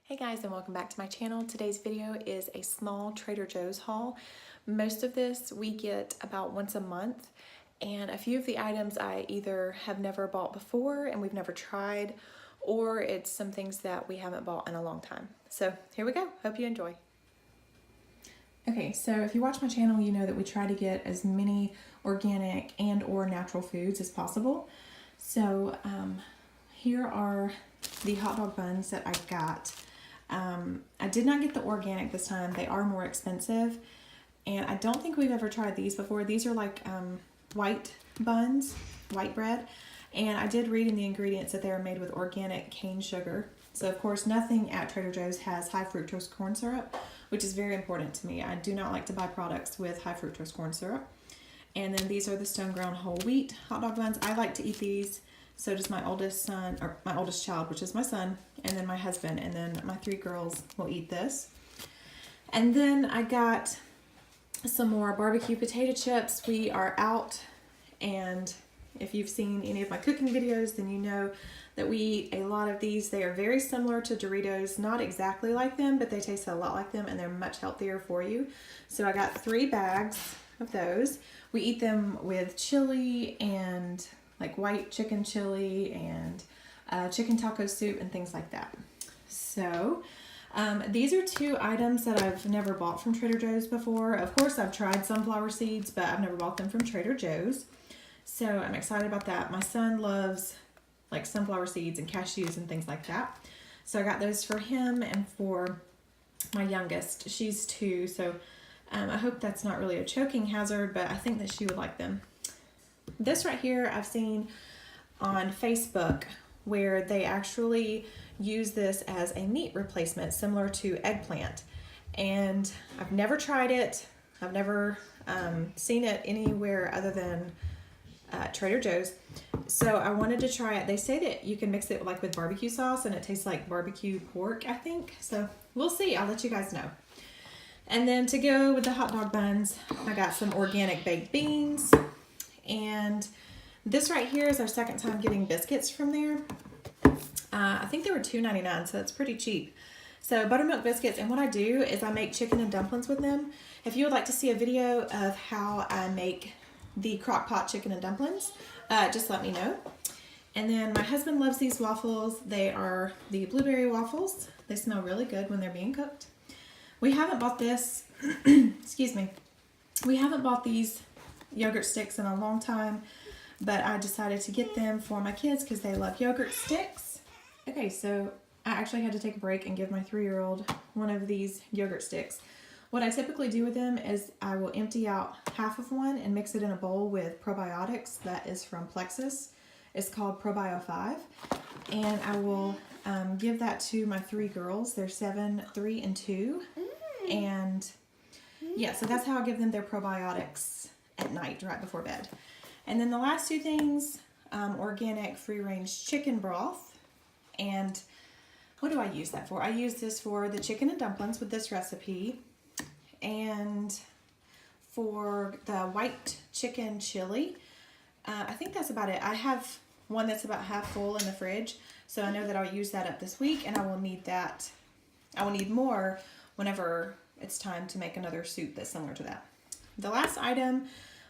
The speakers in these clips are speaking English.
Hey guys, and welcome back to my channel. Today's video is a small Trader Joe's haul. Most of this we get about once a month, and a few of the items I either have never bought before and we've never tried, or it's some things that we haven't bought in a long time. So here we go. Hope you enjoy. Okay, so if you watch my channel, you know that we try to get as many organic and or natural foods as possible. So here are the hot dog buns that I got. I did not get the organic this time. They are more expensive, and I don't think we've ever tried these before. These are like white buns, white bread, and I did read in the ingredients that they are made with organic cane sugar. So of course nothing at Trader Joe's has high fructose corn syrup, which is very important to me. I do not like to buy products with high fructose corn syrup. And then these are the stone ground whole wheat hot dog buns. I like to eat these. So does my oldest son, or my oldest child, which is my son, and then my husband, and then my 3 girls will eat this. And then I got some more barbecue potato chips. We are out, and if you've seen any of my cooking videos, then you know that we eat a lot of these. They are very similar to Doritos, not exactly like them, but they taste a lot like them, and they're much healthier for you. So I got 3 bags of those. We eat them with chili and like white chicken chili and chicken taco soup and things like that. So these are 2 items that I've never bought from Trader Joe's before. Of course, I've tried sunflower seeds, but I've never bought them from Trader Joe's. So I'm excited about that. My son loves like sunflower seeds and cashews and things like that. So I got those for him and for my youngest. She's 2, so I hope that's not really a choking hazard, but I think that she would like them. This right here I've seen on Facebook where they actually use this as a meat replacement similar to eggplant, and I've never tried it. I've never seen it anywhere other than Trader Joe's, so I wanted to try it. They say that you can mix it like with barbecue sauce and it tastes like barbecue pork, I think. So we'll see. I'll let you guys know. And then to go with the hot dog buns, I got some organic baked beans. And this right here is our second time getting biscuits from there. I think they were $2.99, so that's pretty cheap. So buttermilk biscuits, and what I do is I make chicken and dumplings with them. If you would like to see a video of how I make the crock pot chicken and dumplings, just let me know. And then my husband loves these waffles. They are the blueberry waffles. They smell really good when they're being cooked. We haven't bought this, excuse me, we haven't bought these yogurt sticks in a long time, but I decided to get them for my kids because they love yogurt sticks. Okay, so I actually had to take a break and give my 3-year-old one of these yogurt sticks. What I typically do with them is I will empty out half of one and mix it in a bowl with probiotics that is from Plexus. It's called Probio 5, and I will give that to my 3 girls. They're 7, 3, and 2, and yeah, so that's how I give them their probiotics at night right before bed. And then the last 2 things, organic free-range chicken broth. And what do I use that for? I use this for the chicken and dumplings with this recipe, and for the white chicken chili. I think that's about it. I have one that's about half full in the fridge, so I know that I'll use that up this week, and I will need that. I will need more whenever it's time to make another soup that's similar to that. The last item,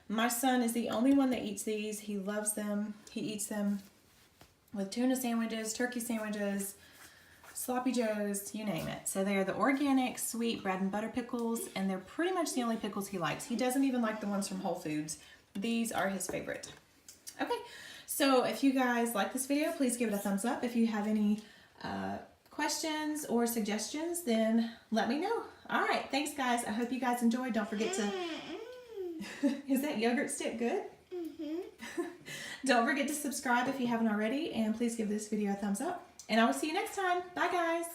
my son is the only one that eats these. He loves them. He eats them with tuna sandwiches, turkey sandwiches, sloppy joes, you name it. So they are the organic sweet bread and butter pickles, and they're pretty much the only pickles he likes. He doesn't even like the ones from Whole Foods. These are his favorite. Okay, so if you guys like this video, please give it a thumbs up. If you have any questions or suggestions, then let me know. All right, thanks guys. I hope you guys enjoyed. Don't forget to... Is that yogurt stick good? Mm-hmm. Don't forget to subscribe if you haven't already, and please give this video a thumbs up. And I will see you next time. Bye guys.